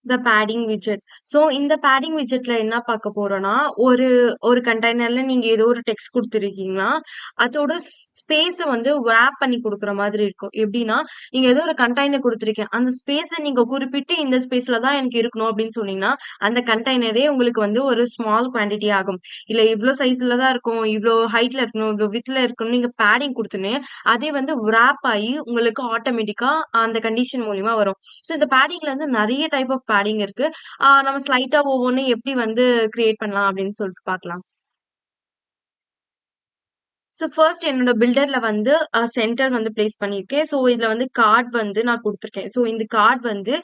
த padding widget. So இந்த padding விட்ஜெட்ல என்ன பார்க்க போறோம்னா, ஒரு ஒரு கண்டெய்னர்ல நீங்க ஏதோ ஒரு டெக்ஸ்ட் குடுத்துருக்கீங்கன்னா, அதோட ஸ்பேஸ வந்து விராப் பண்ணி குடுக்குற மாதிரி இருக்கும். எப்படின்னா, நீங்க ஏதோ ஒரு கண்டெய்னர் குடுத்துருக்கீங்க. அந்த ஸ்பேஸ நீங்க குறிப்பிட்டு இந்த ஸ்பேஸ்ல தான் எனக்கு இருக்கணும் அப்படின்னு சொன்னீங்கன்னா, அந்த கண்டெய்னரே உங்களுக்கு வந்து ஒரு ஸ்மால் குவான்டிட்டி ஆகும். இல்ல இவ்ளோ சைஸ்ல தான் இருக்கும், இவ்ளோ ஹைட்ல இருக்கணும், இவ்ளோ விட்த்ல இருக்கணும் நீங்க பேடிங் குடுத்தோனே, அதே வந்து விராப் ஆயி உங்களுக்கு ஆட்டோமேட்டிக்கா அந்த கண்டிஷன் மூலியமா வரும். ஸோ இந்த பேடிங்ல வந்து நெறைய டைப் ஆஃப் பேடிங் இருக்கு. நம்ம ஸ்லைட்டா ஒவ்வொன்னும் எப்படி வந்து கிரியேட் பண்ணலாம் அப்படின்னு சொல்லிட்டு பார்க்கலாம். ஸோ ஃபர்ஸ்ட் என்னோட பில்டர்ல வந்து சென்டர் வந்து பிளேஸ் பண்ணியிருக்கேன். ஸோ இதுல வந்து கார்ட் வந்து நான் குடுத்துருக்கேன். ஸோ இந்த கார்ட் வந்து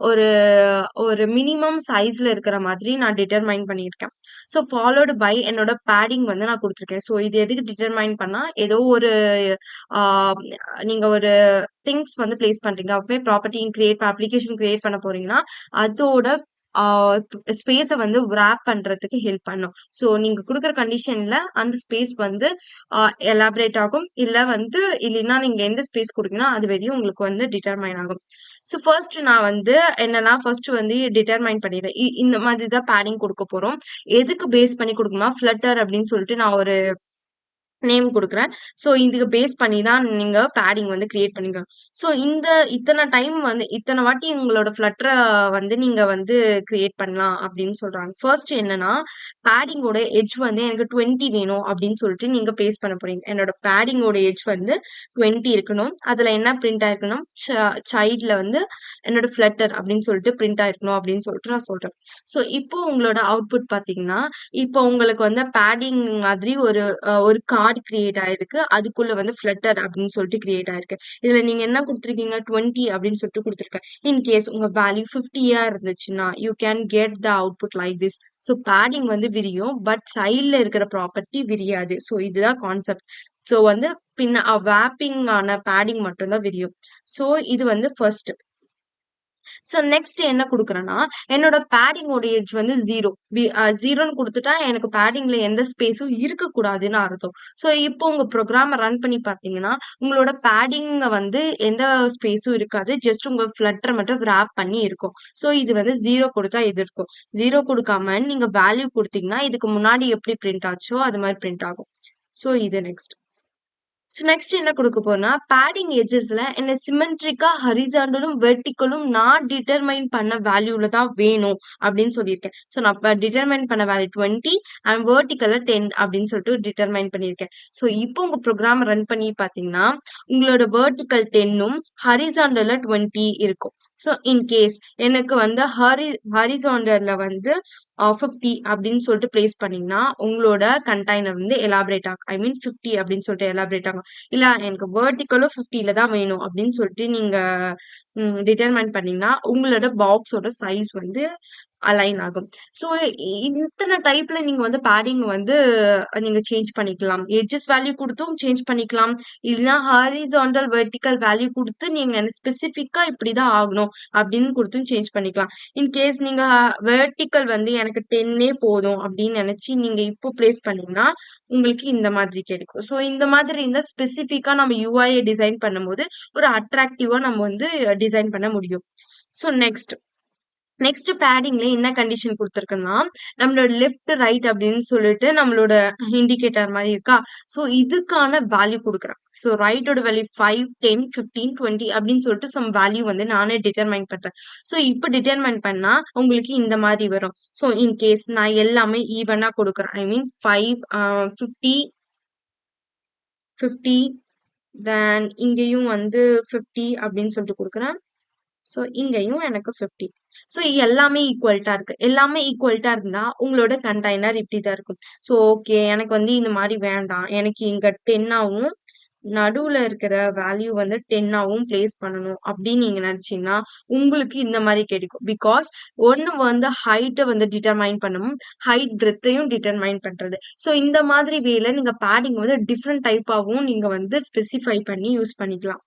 ஒரு ஒரு மினிமம் சைஸ்ல இருக்கிற மாதிரி நான் டிட்டர்மைன் பண்ணியிருக்கேன். ஸோ ஃபாலோடு பை என்னோட பேடிங் வந்து நான் குடுத்துருக்கேன். ஸோ இது எதுக்கு டிட்டர்மைன் பண்ணா, ஏதோ ஒரு ஆ நீங்க ஒரு திங்ஸ் வந்து பிளேஸ் பண்றீங்க. அப்படியே ப்ராப்பர்ட்டி கிரியேட் அப்ளிகேஷன் கிரியேட் பண்ண போறீங்கன்னா, அதோட ஆ ஸ்பேஸ வந்து விராப் பண்றதுக்கு ஹெல்ப் பண்ணும். ஸோ நீங்க குடுக்குற கண்டிஷன்ல அந்த ஸ்பேஸ் வந்து அ எலாபரேட் ஆகும். இல்லைன்னா நீங்க எந்த ஸ்பேஸ் குடுக்கீங்கன்னா, அது வரையும் உங்களுக்கு வந்து டிட்டர்மைன் ஆகும். ஸோ ஃபர்ஸ்ட் நான் வந்து என்னன்னா, ஃபர்ஸ்ட் வந்து டிட்டர்மைன் பண்ணிடுறேன். இந்த மாதிரி தான் பேடிங் குடுக்க போறோம். எதுக்கு பேஸ் பண்ணி குடுக்கணும்னா, ஃப்ளட்டர் அப்படின்னு சொல்லிட்டு நான் ஒரு நேம் குடுக்குறேன். ஸோ இதுக்கு பேஸ் பண்ணி தான் நீங்க பேடிங் வந்து கிரியேட் பண்ணிக்கணும். ஸோ இத்தன டைம் வந்து இத்தன வாட்டி உங்களோட ஃப்ளட்டர வந்து நீங்க வந்து கிரியேட் பண்ணலாம் அப்படின்னு சொல்றாங்க. ஃபர்ஸ்ட் என்னன்னா, பேடிங்கோட எட்ஜ் வந்து எனக்கு 20 வேணும் அப்படின்னு சொல்லிட்டு நீங்க பிளேஸ் பண்ண போறீங்க. என்னோட பேடிங்கோட எட்ஜ் வந்து 20 இருக்கணும். அதுல என்ன பிரிண்ட் ஆயிருக்கணும், சைல்ட்ல வந்து என்னோட ஃப்ளட்டர் அப்படின்னு சொல்லிட்டு பிரிண்ட் ஆயிருக்கணும் அப்படின்னு சொல்லிட்டு நான் சொல்றேன். ஸோ இப்போ உங்களோட அவுட்புட் பார்த்தீங்கன்னா, இப்போ உங்களுக்கு வந்து பேடிங் மாதிரி ஒரு கார்ட் கிரியேட் ஆயிருக்கு. அதுக்குள்ள வந்து ஃப்ளட்டர் அப்படின்னு சொல்லிட்டு கிரியேட் ஆயிருக்கு. இதுல நீங்க என்ன குடுத்துருக்கீங்க? 20 அப்படின்னு சொல்லிட்டு குடுத்துருக்கேன். இன் கேஸ் உங்க வேல்யூ 50யா இருந்துச்சுன்னா, you can get the output like this. So padding வந்து விரியும். பட் சைல்ட்ல இருக்கிற ப்ராப்பர்ட்டி விரியாது. ஸோ இதுதான் கான்செப்ட். ஸோ வந்து வேப்பிங் ஆன பேடிங் மட்டும் தான் விரியும். ஸோ இது வந்து ஃபர்ஸ்ட். ஸோ நெக்ஸ்ட் என்ன குடுக்குறேன்னா, என்னோட பேடிங்கோட எட்ஜ் வந்து 0. 0ன்னு குடுத்துட்டா எனக்கு பேடிங்ல எந்த ஸ்பேஸும் இருக்கக்கூடாதுன்னு அர்த்தம். ஸோ இப்போ உங்க ப்ரோகிராம ரன் பண்ணி பார்த்தீங்கன்னா, உங்களோட பேடிங்க வந்து எந்த ஸ்பேஸும் இருக்காது. ஜஸ்ட் உங்க ஃப்ளட்டர் மட்டும் விராப் பண்ணி இருக்கும். ஸோ இது வந்து 0 குடுத்தா இது இருக்கும். 0 குடுக்காம நீங்க வேல்யூ குடுத்தீங்கன்னா, இதுக்கு முன்னாடி எப்படி பிரிண்ட் ஆச்சோ, அது மாரி பிரிண்ட் ஆகும். ஸோ இது நெக்ஸ்ட். ஸோ நெக்ஸ்ட் என்ன குடுக்க போறேன்னா, பேடிங் எட்ஜஸ்ல என்ன சிமெட்ரிக்கா ஹரிசாண்டலும், வெர்டிகலும் நான் டிட்டர்மைன் பண்ண வேல்யூல தான் வேணும் அப்படின்னு சொல்லியிருக்கேன். ஸோ நான் இப்ப டிட்டர்மைன் பண்ண வேல்யூ 20 அண்ட் வெர்டிகல்ல 10 அப்படின்னு சொல்லிட்டு டிட்டர்மைன் பண்ணியிருக்கேன். ஸோ இப்போ உங்க ப்ரோகிராம் ரன் பண்ணி பார்த்தீங்கன்னா, உங்களோட வெர்டிகல் 10ம், ஹரிசாண்டல்ல 20 இருக்கும். ஸோ இன் கேஸ் எனக்கு வந்து ஹரிசாண்டல்ல வந்து 50 அப்படின்னு சொல்லிட்டு பிளேஸ் பண்ணீங்கன்னா, உங்களோட கண்டெய்னர் வந்து எலாபரேட் ஆகும். ஐ மீன் 50 அப்படின்னு சொல்லிட்டு எலாபரேட் ஆகும். இல்ல எனக்கு வெர்டிகலும் 50ல தான் வேணும் அப்படின்னு சொல்லிட்டு நீங்க டிட்டர்மைன் பண்ணீங்கன்னா, உங்களோட பாக்ஸோட சைஸ் வந்து அலைன் ஆகும். ஸோ இத்தன டைப்ல நீங்க வந்து பேடிங் வந்து நீங்க சேஞ்ச் பண்ணிக்கலாம். எட்ஜஸ் வேல்யூ குடுத்தும் சேஞ்ச் பண்ணிக்கலாம். இல்லன்னா ஹாரிசான்டல், வெர்டிகல் வேல்யூ குடுத்து நீங்க ஸ்பெசிஃபிக்கா இப்படிதான் ஆகணும் அப்படின்னு குடுத்தும் சேஞ்ச் பண்ணிக்கலாம். இன் கேஸ் நீங்க வெர்டிகல் வந்து எனக்கு 10 போதும் அப்படின்னு நினைச்சு நீங்க இப்போ பிளேஸ் பண்ணீங்கன்னா, உங்களுக்கு இந்த மாதிரி கிடைக்கும். ஸோ இந்த மாதிரி இருந்தா ஸ்பெசிஃபிக்கா நம்ம யூஐ டிசைன் பண்ணும்போது ஒரு அட்ராக்டிவா நம்ம வந்து டிசைன் பண்ண முடியும். ஸோ நெக்ஸ்ட் பேடிங்ல என்ன கண்டிஷன் குடுத்திருக்குன்னா, நம்மளோட லெஃப்ட், ரைட் அப்படின்னு சொல்லிட்டு நம்மளோட இண்டிகேட்டர் மாரி இருக்கா? ஸோ இதுக்கான வேல்யூ குடுக்குறேன். ஸோ ரைட்டோட வேல்யூ 5, 10, 15, 20 அப்படின்னு சொல்லிட்டு சம் வேல்யூ வந்து நானே டிட்டர்மைன் பண்றேன். ஸோ இப்ப டிட்டர்மைன் பண்ணா உங்களுக்கு இந்த மாரி வரும். ஸோ இன் கேஸ் நான் எல்லாமே ஈவனா குடுக்குறேன். ஐ மீன் 5 50, 50 தென் இங்கேயும் வந்து 50 அப்படின்னு சொல்லிட்டு குடுக்குறேன். ஸோ இங்கேயும் எனக்கு 50. ஸோ எல்லாமே ஈக்குவல்ட்டா இருக்கு. எல்லாமே ஈக்குவல்ட்டா இருந்தா, உங்களோட கண்டெய்னர் இப்படிதான் இருக்கும். ஸோ ஓகே எனக்கு வந்து இந்த மாரி வேண்டாம். எனக்கு இங்க 10ஆவும், நடுவுல இருக்கிற வேல்யூ வந்து 10ஆவும் பிளேஸ் பண்ணணும் அப்படின்னு நீங்க நினைச்சீங்கன்னா, உங்களுக்கு இந்த மாரி கிடைக்கும். பிகாஸ் ஒண்ணு வந்து ஹைட்ட வந்து டிட்டர்மைன் பண்ணும். ஹைட் பிரெத்தையும் டிட்டர்மைன் பண்றது. ஸோ இந்த மாதிரி வேல நீங்க பேடிங் வந்து டிஃபரெண்ட் டைப்பாவும் நீங்க வந்து ஸ்பெசிஃபை பண்ணி யூஸ் பண்ணிக்கலாம்.